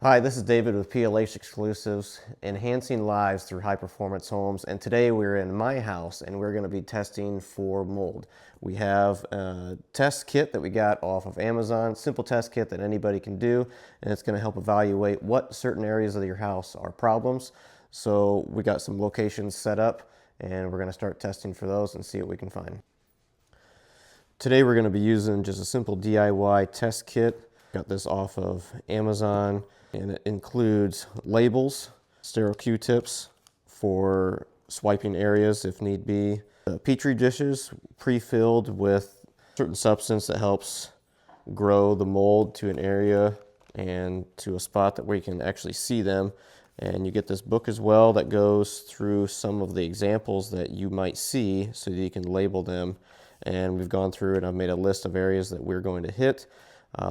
Hi, this is David with PLH Exclusives, enhancing lives through high performance homes. And today we're in my house and we're going to be testing for mold. We have a test kit that we got off of Amazon, simple test kit that anybody can do, and it's going to help evaluate what certain areas of your house are problems. So we got some locations set up and we're going to start testing for those and see what we can find. Today we're going to be using just a simple DIY test kit. Got this off of Amazon, and it includes labels, sterile Q-tips for swiping areas if need be, Petri dishes pre-filled with certain substance that helps grow the mold to an area and to a spot that where you can actually see them. And you get this book as well that goes through some of the examples that you might see so that you can label them. And we've gone through and I've made a list of areas that we're going to hit.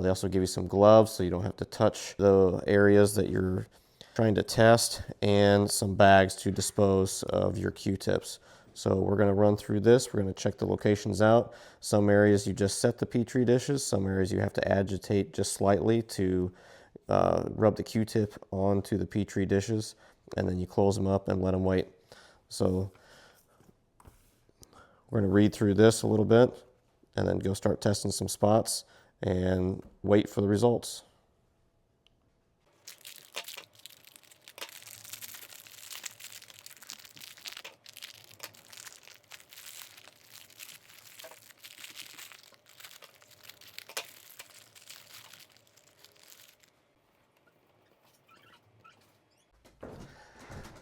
They also give you some gloves so you don't have to touch the areas that you're trying to test, and some bags to dispose of your Q-tips. So we're going to run through this. We're going to check the locations out. Some areas you just set the Petri dishes. Some areas you have to agitate just slightly to rub the Q-tip onto the Petri dishes, and then you close them up and let them wait. So we're going to read through this a little bit and then go start testing some spots and wait for the results.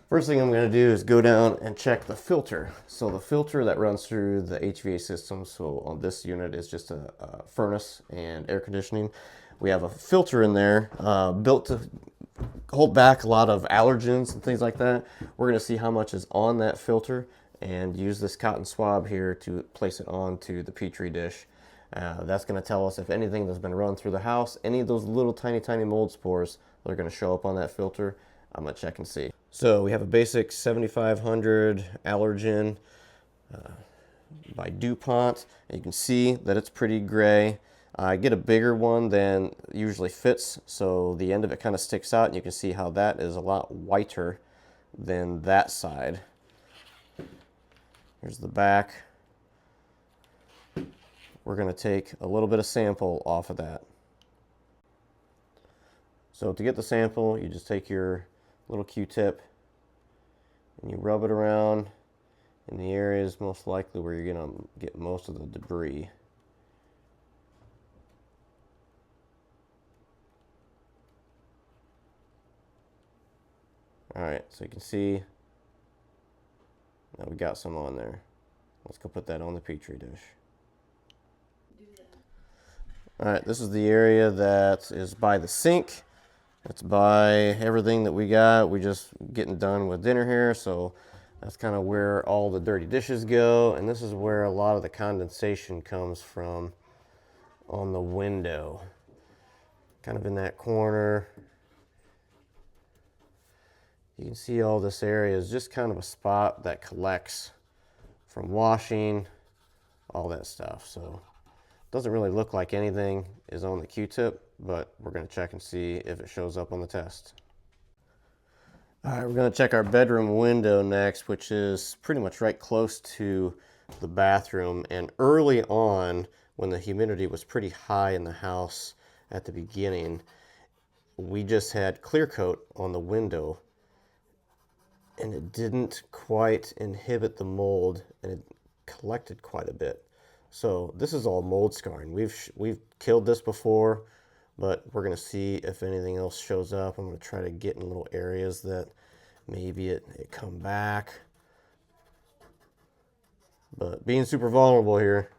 First thing I'm going to do is go down and check the filter. So the filter that runs through the HVAC system, so on this unit is just a furnace and air conditioning. We have a filter in there built to hold back a lot of allergens and things like that. We're going to see how much is on that filter and use this cotton swab here to place it onto the Petri dish. That's going to tell us if anything that's been run through the house, any of those little tiny mold spores that are going to show up on that filter. I'm going to check and see. So we have a basic 7500 allergen by DuPont. And you can see that it's pretty gray. I get a bigger one than usually fits, so the end of it kind of sticks out, and you can see how that is a lot whiter than that side. Here's the back. We're going to take a little bit of sample off of that. So to get the sample, you just take your little Q-tip and you rub it around in the areas most likely where you're going to get most of the debris. Alright, so you can see that we got some on there. Let's go put that on the Petri dish. Alright, this is the area that is by the sink. It's by everything that we got. We just getting done with dinner here, so that's kind of where all the dirty dishes go. And this is where a lot of the condensation comes from on the window. Kind of in that corner. You can see all this area is just kind of a spot that collects from washing, all that stuff. So it doesn't really look like anything is on the Q-tip, but we're going to check and see if it shows up on the test. All right, we're going to check our bedroom window next, which is pretty much right close to the bathroom. And early on, when the humidity was pretty high in the house at the beginning, we just had clear coat on the window, and it didn't quite inhibit the mold, and it collected quite a bit. So this is all mold scarring. We've killed this before, but we're going to see if anything else shows up. I'm going to try to get in little areas that maybe it come back. But being super vulnerable here,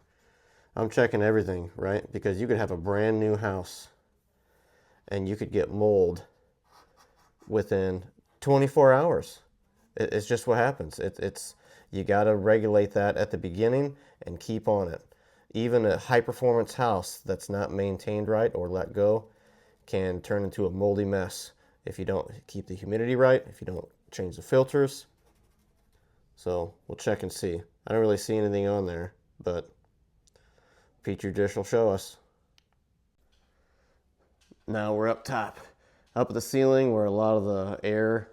I'm checking everything, right? Because you could have a brand new house and you could get mold within 24 hours. It's just what happens. You got to regulate that at the beginning and keep on it. Even a high performance house that's not maintained right or let go can turn into a moldy mess if you don't keep the humidity right, if you don't change the filters. So we'll check and see. I don't really see anything on there, but Petri dish will show us. Now we're up top. up at the ceiling where a lot of the air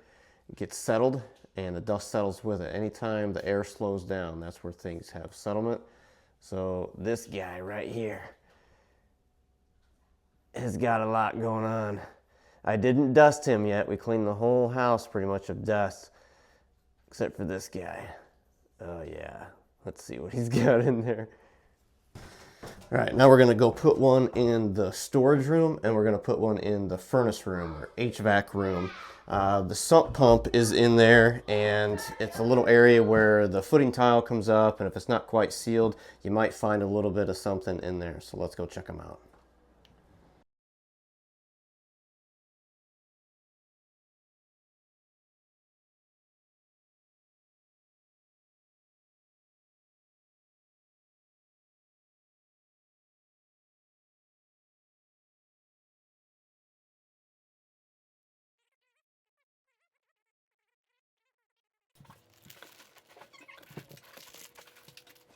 gets settled and the dust settles with it. Anytime the air slows down, that's where things have settlement. So this guy right here has got a lot going on. I didn't dust him yet. We cleaned the whole house pretty much of dust, except for this guy. Oh yeah, let's see what he's got in there. All right, now we're gonna go put one in the storage room and we're gonna put one in the furnace room or HVAC room. The sump pump is in there and it's a little area where the footing tile comes up, and if it's not quite sealed, you might find a little bit of something in there. So let's go check them out.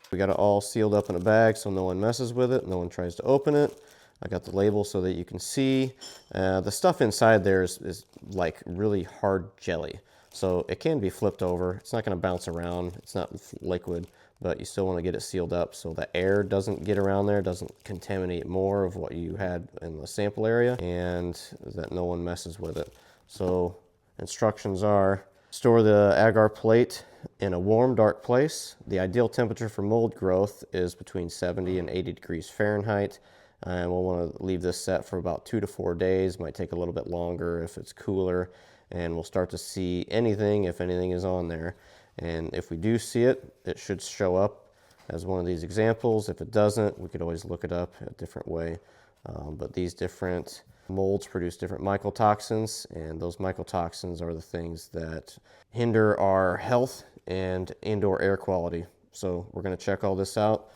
We got it all sealed up in a bag so no one messes with it, no one tries to open it. I got the label so that you can see. The stuff inside there is like really hard jelly. So it can be flipped over. It's not going to bounce around. It's not liquid, but you still want to get it sealed up so the air doesn't get around there, doesn't contaminate more of what you had in the sample area, and that no one messes with it. So instructions are: store the agar plate in a warm, dark place. The ideal temperature for mold growth is between 70 and 80 degrees Fahrenheit. And we'll want to leave this set for about 2 to 4 days. Might take a little bit longer if it's cooler. And we'll start to see anything, if anything is on there. And if we do see it, it should show up as one of these examples. If it doesn't, we could always look it up a different way. But these different molds produce different mycotoxins, and those mycotoxins are the things that hinder our health and indoor air quality. So we're going to check all this out,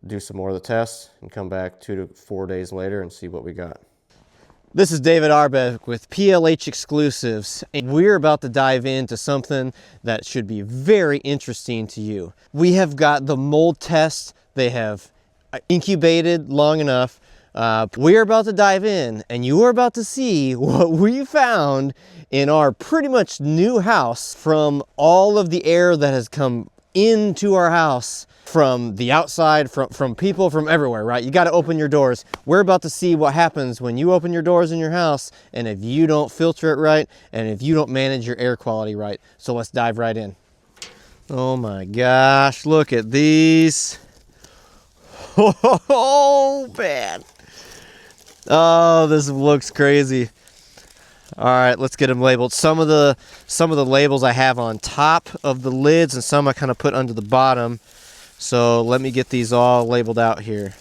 do some more of the tests, and come back 2 to 4 days later and see what we got. This is David Arbeck with PLH Exclusives, and we're about to dive into something that should be very interesting to you. We have got the mold tests. They have incubated long enough. We're about to dive in, and you are about to see what we found in our pretty much new house from all of the air that has come into our house from the outside, from people from everywhere, right? You got to open your doors. We're about to see what happens when you open your doors in your house, and if you don't filter it right, and if you don't manage your air quality right. So let's dive right in. Oh my gosh, look at these. Oh man. Oh, this looks crazy. All right, let's get them labeled. Some of the labels I have on top of the lids, and some I kind of put under the bottom. So let me get these all labeled out here.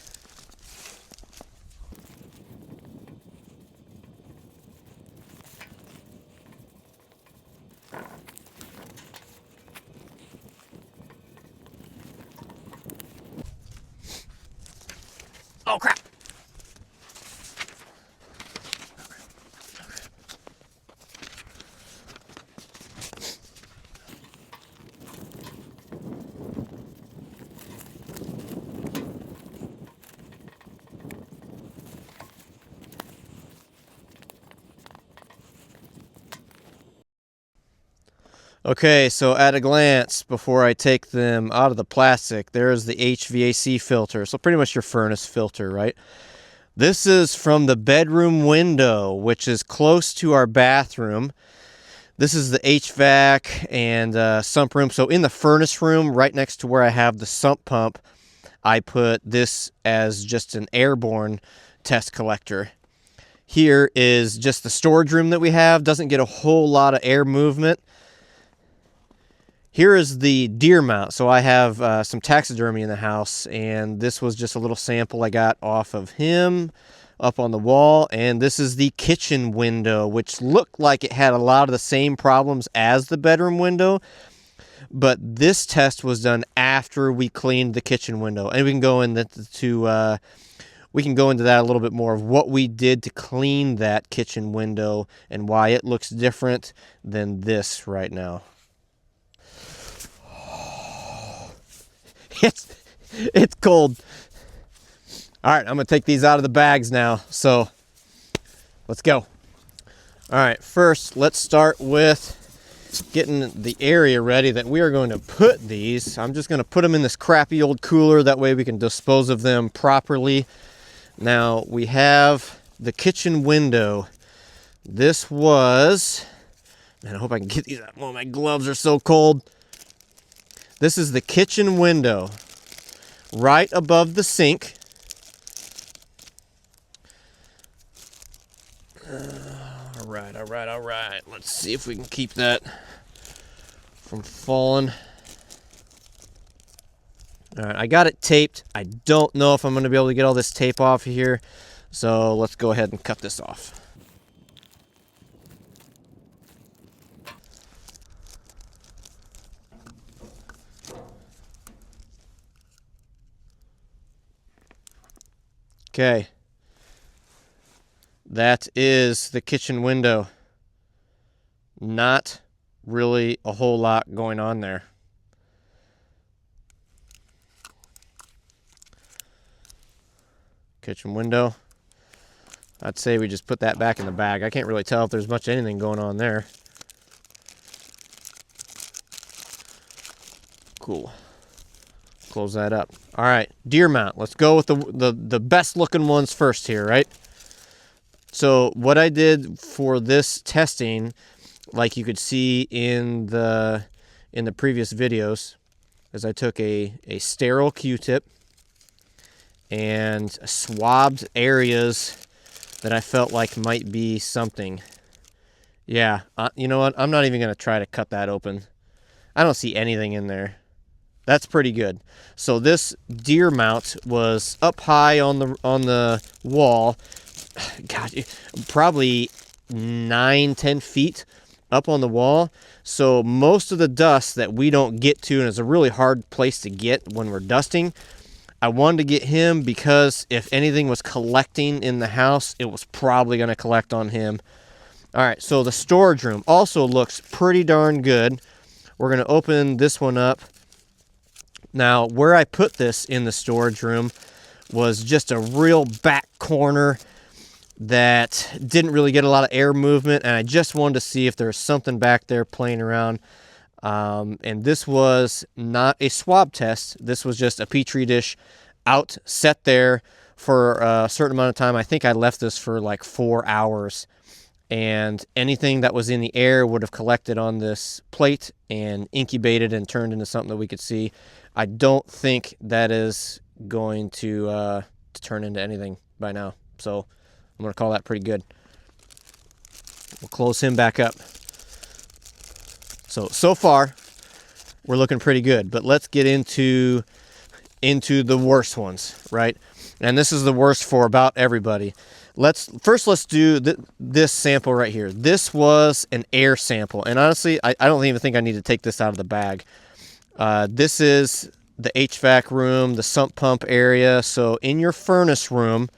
Oh crap. Okay, so at a glance, before I take them out of the plastic, there's the HVAC filter. So pretty much your furnace filter, right? This is from the bedroom window, which is close to our bathroom. This is the HVAC and sump room. So in the furnace room, right next to where I have the sump pump, I put this as just an airborne test collector. Here is just the storage room that we have. Doesn't get a whole lot of air movement. Here is the deer mount. So I have some taxidermy in the house, and this was just a little sample I got off of him up on the wall. And this is the kitchen window, which looked like it had a lot of the same problems as the bedroom window. But this test was done after we cleaned the kitchen window, and we can go into that a little bit more of what we did to clean that kitchen window and why it looks different than this right now. It's cold. All right, I'm gonna take these out of the bags now. So let's go. All right, first let's start with getting the area ready that we are going to put these. I'm just going to put them in this crappy old cooler. That way we can dispose of them properly. Now we have the kitchen window. This was, man, I hope I can get these out. Oh, my gloves are so cold. This is the kitchen window right above the sink. All right. Let's see if we can keep that from falling. All right, I got it taped. I don't know if I'm going to be able to get all this tape off of here, so let's go ahead and cut this off. Okay. That is the kitchen window. Not really a whole lot going on there. Kitchen window. I'd say we just put that back in the bag. I can't really tell if there's much anything going on there. Cool. Close that up. All right, deer mount. Let's go with the best looking ones first here, right? So what I did for this testing, like you could see in the previous videos, is I took a sterile Q-tip and swabbed areas that I felt like might be something. Yeah, you know what? I'm not even going to try to cut that open. I don't see anything in there. That's pretty good. So this deer mount was up high on the wall. God, probably 9-10 feet up on the wall. So most of the dust that we don't get to, and it's a really hard place to get when we're dusting, I wanted to get him because if anything was collecting in the house, it was probably going to collect on him. All right, so the storage room also looks pretty darn good. We're going to open this one up. Now, where I put this in the storage room was just a real back corner that didn't really get a lot of air movement, and I just wanted to see if there was something back there playing around. And this was not a swab test. This was just a Petri dish out, set there for a certain amount of time. I think I left this for like 4 hours, and anything that was in the air would have collected on this plate and incubated and turned into something that we could see. I don't think that is going to turn into anything by now. So I'm going to call that pretty good. We'll close him back up. So far, we're looking pretty good. But let's get into the worst ones, right? And this is the worst for about everybody. Let's do this sample right here. This was an air sample. And honestly, I don't even think I need to take this out of the bag. This is the HVAC room, the sump pump area. So in your furnace room,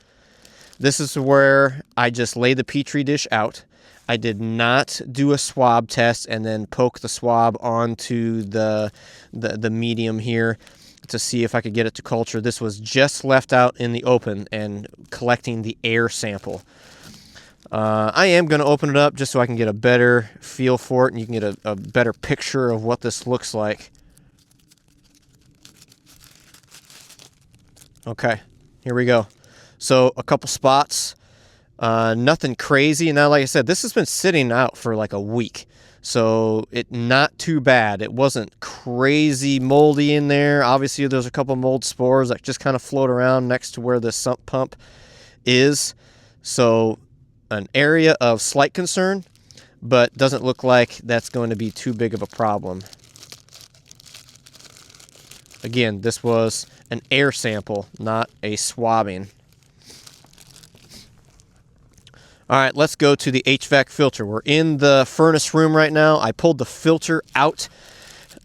this is where I just lay the Petri dish out. I did not do a swab test and then poke the swab onto the medium here to see if I could get it to culture. This was just left out in the open and collecting the air sample. I am going to open it up just so I can get a better feel for it and you can get a better picture of what this looks like. Okay, here we go. So a couple spots, nothing crazy. And now, like I said, this has been sitting out for like a week. So not too bad. It wasn't crazy moldy in there. Obviously, there's a couple mold spores that just kind of float around next to where the sump pump is. So an area of slight concern, but doesn't look like that's going to be too big of a problem. Again, this was an air sample, not a swabbing. All right, let's go to the HVAC filter. We're in the furnace room right now. I pulled the filter out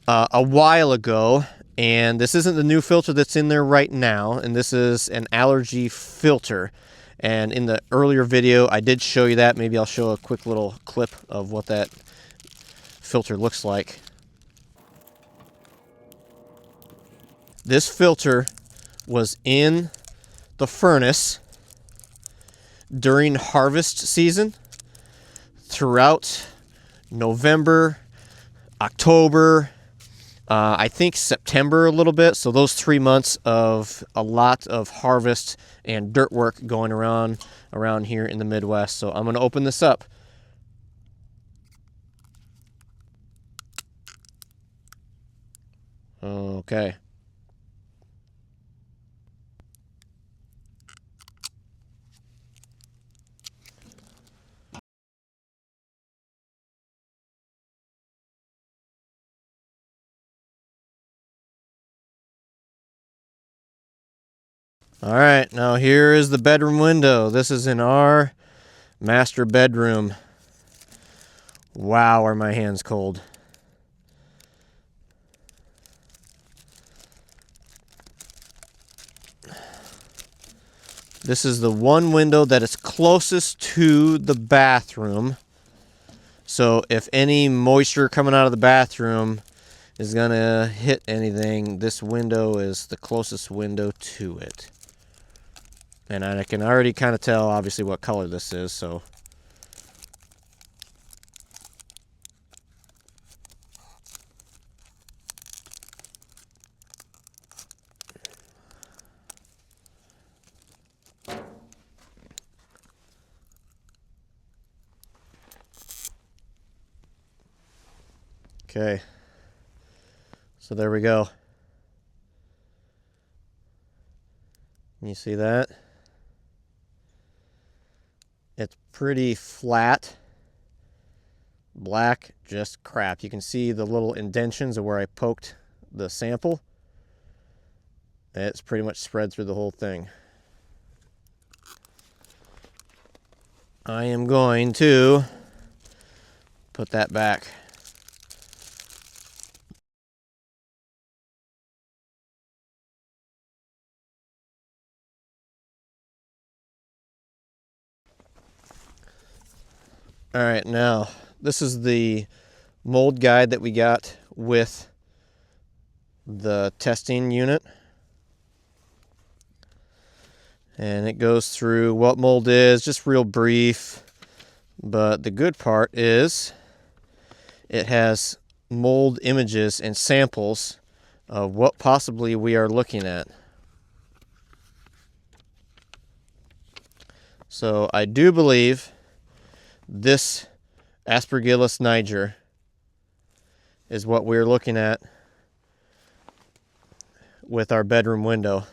a while ago, and this isn't the new filter that's in there right now, and this is an allergy filter. And in the earlier video, I did show you that. Maybe I'll show a quick little clip of what that filter looks like. This filter was in the furnace during harvest season throughout November, October, I think September a little bit. So those 3 months of a lot of harvest and dirt work going around here in the Midwest. So I'm going to open this up. Okay. All right, now here is the bedroom window. This is in our master bedroom. Wow, are my hands cold. This is the one window that is closest to the bathroom. So if any moisture coming out of the bathroom is gonna hit anything, this window is the closest window to it. And I can already kind of tell, obviously, what color this is, so. Okay. So there we go. You see that? It's pretty flat. Black, just crap. You can see the little indentions of where I poked the sample. It's pretty much spread through the whole thing. I am going to put that back. All right, now this is the mold guide that we got with the testing unit. And it goes through what mold is, just real brief. But the good part is it has mold images and samples of what possibly we are looking at. So I do believe this Aspergillus niger is what we're looking at with our bedroom window.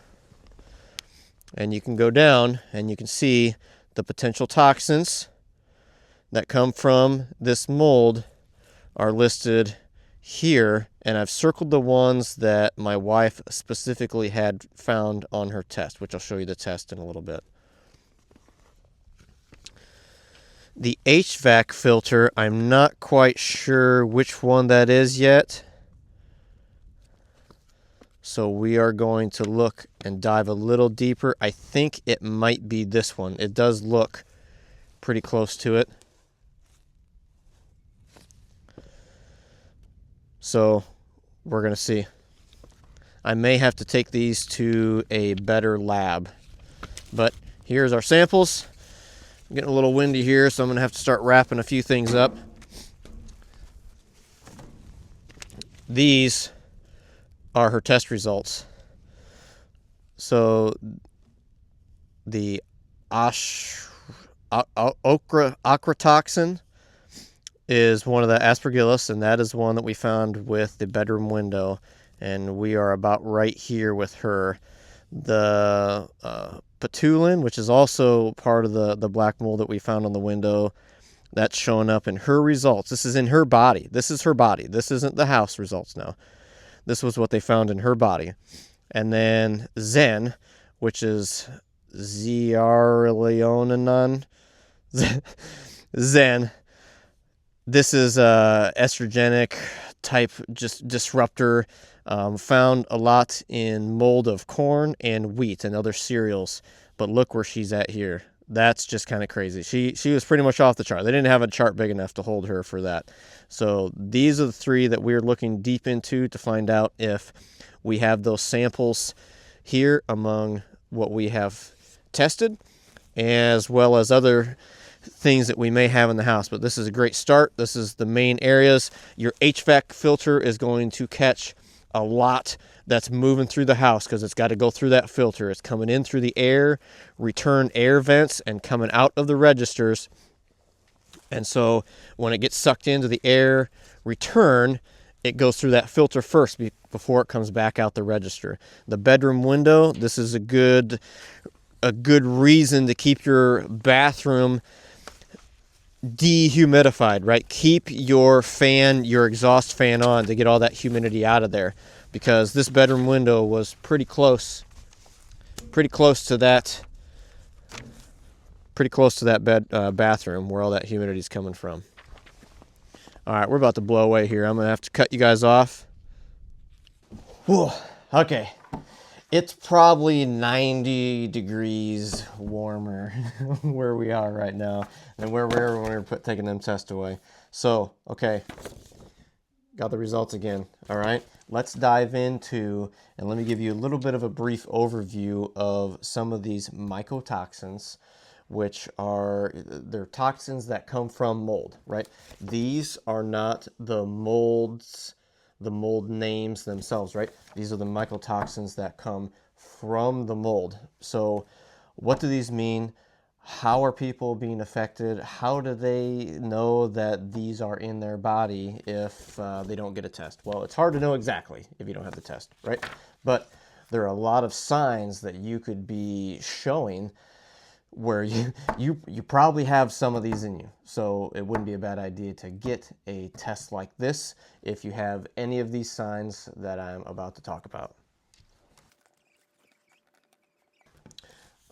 And you can go down and you can see the potential toxins that come from this mold are listed here. And I've circled the ones that my wife specifically had found on her test, which I'll show you the test in a little bit. The HVAC filter, I'm not quite sure which one that is yet. So we are going to look and dive a little deeper. I think it might be this one. It does look pretty close to it. So we're going to see. I may have to take these to a better lab. But here's our samples. I'm getting a little windy here, so I'm going to have to start wrapping a few things up. These are her test results. So the ochratoxin is one of the Aspergillus, and that is one that we found with the bedroom window, and we are about right here with her. The patulin, which is also part of the black mold that we found on the window, that's showing up in her results. This is in her body. This is her body. This isn't the house results now. This was what they found in her body. And then Zen, which is zearalenone. Zen. This is a estrogenic type just disruptor, found a lot in mold of corn and wheat and other cereals. But look where she's at here. That's just kind of crazy. She was pretty much off the chart. They didn't have a chart big enough to hold her for that. So these are the three that we're looking deep into to find out if we have those samples here among what we have tested, as well as other things that we may have in the house. But this is a great start. This is the main areas. Your HVAC filter is going to catch a lot that's moving through the house because it's got to go through that filter. It's coming in through the air, return air vents, and coming out of the registers. And so when it gets sucked into the air return, it goes through that filter first before it comes back out the register. The bedroom window, this is a good reason to keep your bathroom dehumidified, right? Keep your fan, your exhaust fan on to get all that humidity out of there, because this bedroom window was pretty close to that bathroom where all that humidity is coming from. All right, we're about to blow away here. I'm gonna have to cut you guys off. Whew. Okay, it's probably 90 degrees warmer where we are right now than where we were when we were taking them tests away. So, okay, got the results again. All right, let's dive into, and let me give you a little bit of a brief overview of some of these mycotoxins, which are, they're toxins that come from mold, right? These are not the mold names themselves, right? These are the mycotoxins that come from the mold. So what do these mean? How are people being affected? How do they know that these are in their body if they don't get a test? Well, it's hard to know exactly if you don't have the test, right? But there are a lot of signs that you could be showing where you probably have some of these in you. So it wouldn't be a bad idea to get a test like this if you have any of these signs that I'm about to talk about.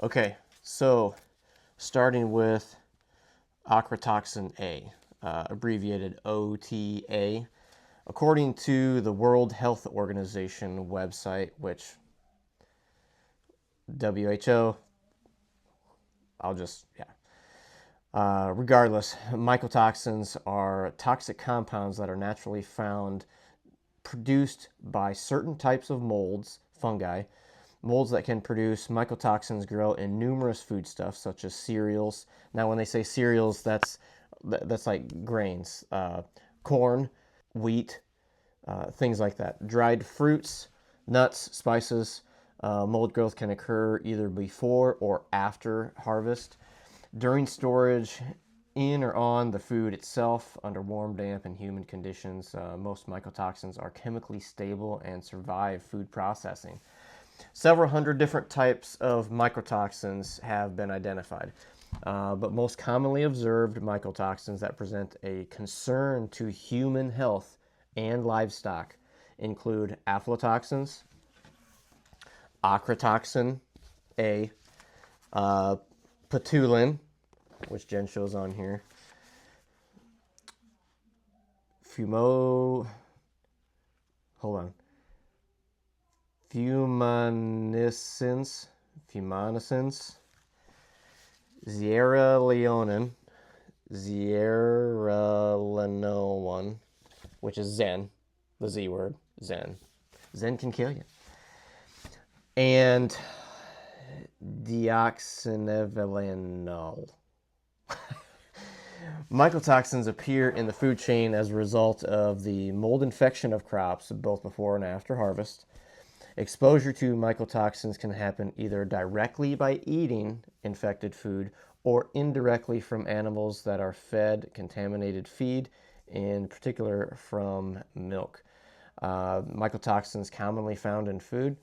Okay, so starting with ochratoxin A, abbreviated OTA. According to the World Health Organization website, which WHO, regardless, mycotoxins are toxic compounds that are naturally found, produced by certain types of molds, fungi. Molds that can produce mycotoxins grow in numerous foodstuffs, such as cereals. Now, when they say cereals, that's like grains, corn, wheat, things like that. Dried fruits, nuts, spices. Mold growth can occur either before or after harvest. During storage, in or on the food itself, under warm, damp, and humid conditions, most mycotoxins are chemically stable and survive food processing. Several hundred different types of mycotoxins have been identified, but most commonly observed mycotoxins that present a concern to human health and livestock include aflatoxins, ochratoxin A, patulin, which Jen shows on here, fumonisins, zearalenone, which is Zen, the Z word, Zen. Zen can kill you. And deoxynivalenol. Mycotoxins appear in the food chain as a result of the mold infection of crops, both before and after harvest. Exposure to mycotoxins can happen either directly by eating infected food or indirectly from animals that are fed contaminated feed, in particular from milk. Mycotoxins commonly found in food.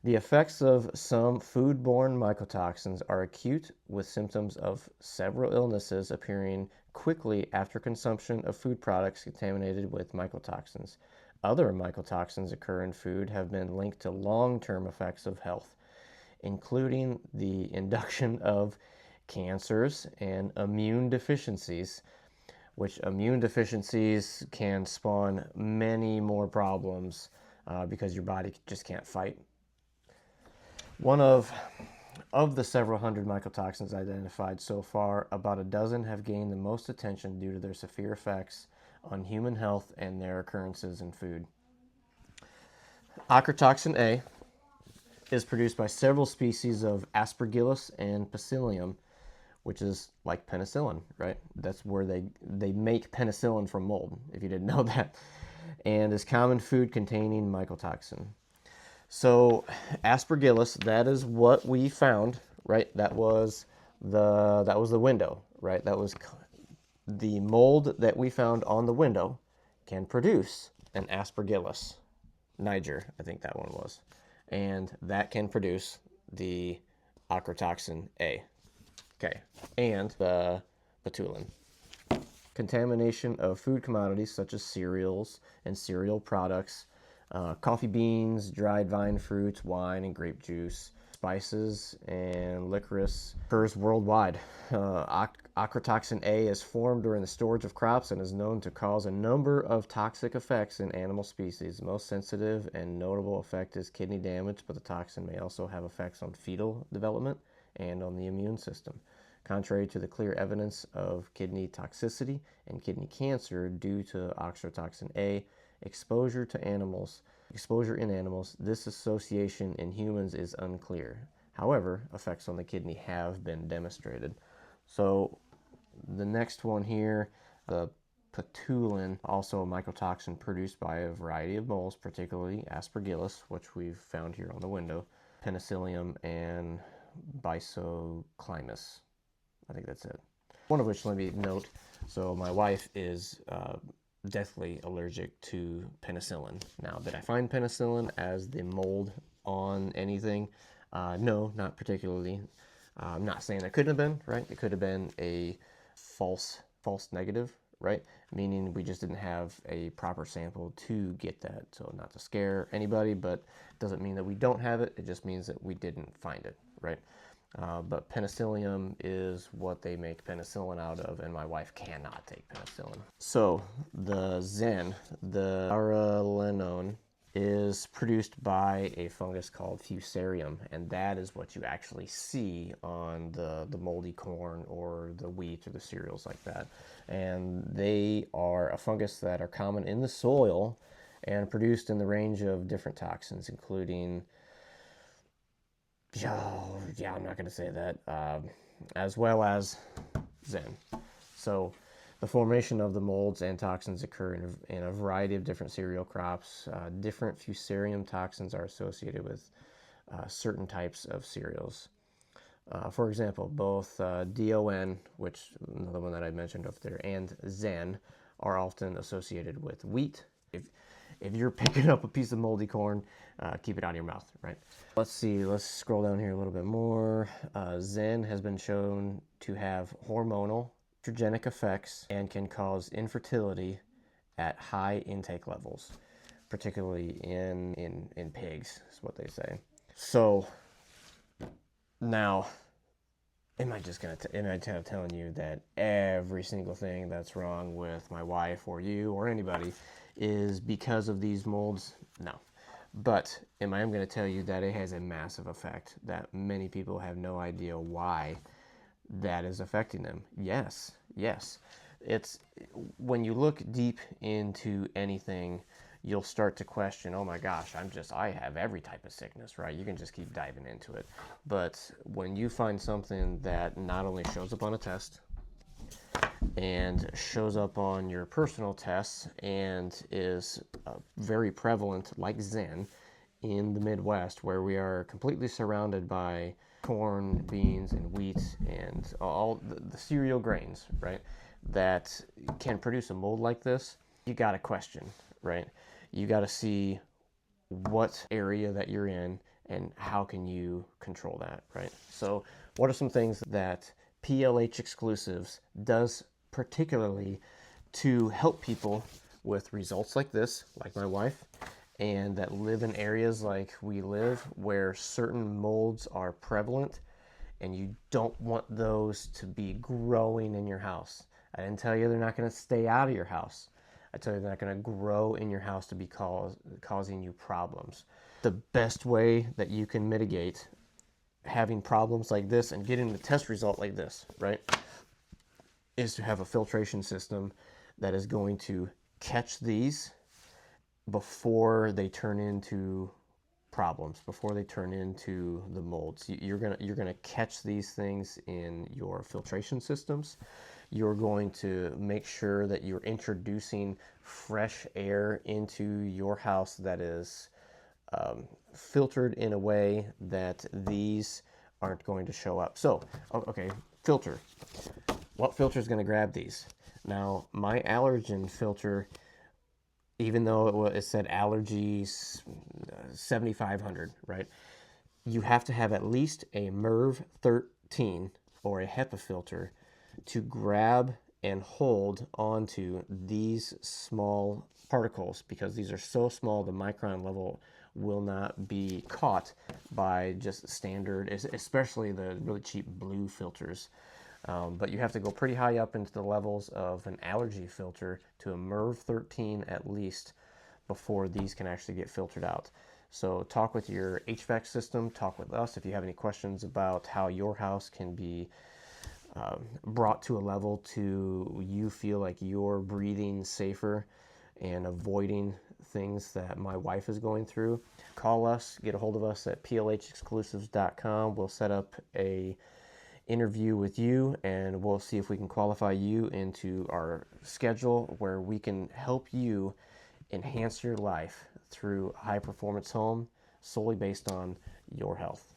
The effects of some foodborne mycotoxins are acute, with symptoms of several illnesses appearing quickly after consumption of food products contaminated with mycotoxins. Other mycotoxins occur in food have been linked to long-term effects of health, including the induction of cancers and immune deficiencies, which immune deficiencies can spawn many more problems because your body just can't fight. One of the several hundred mycotoxins identified so far, about a dozen have gained the most attention due to their severe effects on human health and their occurrences in food. Ochratoxin A is produced by several species of Aspergillus and Psyllium, which is like penicillin, right? That's where they make penicillin from mold, if you didn't know that, and is common food containing mycotoxin. So Aspergillus, that is what we found, right? That was the window, right? That was the mold that we found on the window can produce an Aspergillus niger, I think that one was, and that can produce the ochratoxin A. Okay, and the patulin. Contamination of food commodities such as cereals and cereal products, coffee beans, dried vine fruits, wine and grape juice, spices, and licorice occurs worldwide. Ochratoxin A is formed during the storage of crops and is known to cause a number of toxic effects in animal species. The most sensitive and notable effect is kidney damage, but the toxin may also have effects on fetal development and on the immune system. Contrary to the clear evidence of kidney toxicity and kidney cancer due to ochratoxin A, exposure in animals, this association in humans is unclear. However, effects on the kidney have been demonstrated. So the next one here, the patulin, also a mycotoxin produced by a variety of molds, particularly Aspergillus, which we've found here on the window, Penicillium, and Bisoclimus. I think that's it. One of which, let me note, so my wife is deathly allergic to penicillin. Now, did I find penicillin as the mold on anything? No, not particularly. I'm not saying it couldn't have been, right? It could have been a false negative, right? Meaning we just didn't have a proper sample to get that. So not to scare anybody, but it doesn't mean that we don't have it. It just means that we didn't find it, right? But penicillium is what they make penicillin out of, and my wife cannot take penicillin. So the Zen, the aralenone, is produced by a fungus called Fusarium, and that is what you actually see on the moldy corn or the wheat or the cereals like that. And they are a fungus that are common in the soil and produced in the range of different toxins, including, I'm not going to say that, as well as Zen. So the formation of the molds and toxins occur in a variety of different cereal crops. Different Fusarium toxins are associated with certain types of cereals. For example, both DON, which another one that I mentioned up there, and Zen are often associated with wheat. If you're picking up a piece of moldy corn, keep it out of your mouth, right? Let's see, let's scroll down here a little bit more. Zen has been shown to have hormonal, estrogenic effects and can cause infertility at high intake levels, particularly in pigs, is what they say. So now, am I telling you that every single thing that's wrong with my wife or you or anybody is because of these molds? No. But I am going to tell you that it has a massive effect, that many people have no idea why that is affecting them. Yes. It's when you look deep into anything, you'll start to question, oh my gosh, I have every type of sickness, right? You can just keep diving into it. But when you find something that not only shows up on a test and shows up on your personal tests and is very prevalent, like Zen, in the Midwest, where we are completely surrounded by corn, beans, and wheat, and all the cereal grains, right, that can produce a mold like this, you got to question, right? You got to see what area that you're in and how can you control that, right? So what are some things that PLH Exclusives does particularly to help people with results like this, like my wife, and that live in areas like we live where certain molds are prevalent and you don't want those to be growing in your house? I didn't tell you they're not going to stay out of your house. I tell you they're not going to grow in your house to be causing you problems. The best way that you can mitigate having problems like this and getting the test result like this, right, is to have a filtration system that is going to catch these before they turn into problems before they turn into the molds. You're gonna catch these things in your filtration systems. You're going to make sure that you're introducing fresh air into your house that is filtered in a way that these aren't going to show up. So, okay, filter. What filter is going to grab these? Now, my allergen filter, even though it said allergies 7,500, right? You have to have at least a MERV 13 or a HEPA filter to grab and hold onto these small particles, because these are so small the micron level will not be caught by just standard, especially the really cheap blue filters. But you have to go pretty high up into the levels of an allergy filter to a MERV 13 at least before these can actually get filtered out. So talk with your HVAC system, talk with us if you have any questions about how your house can be brought to a level to you feel like you're breathing safer and avoiding things that my wife is going through. Call us, get a hold of us at PLHExclusives.com. We'll set up a interview with you and we'll see if we can qualify you into our schedule where we can help you enhance your life through a high performance home solely based on your health.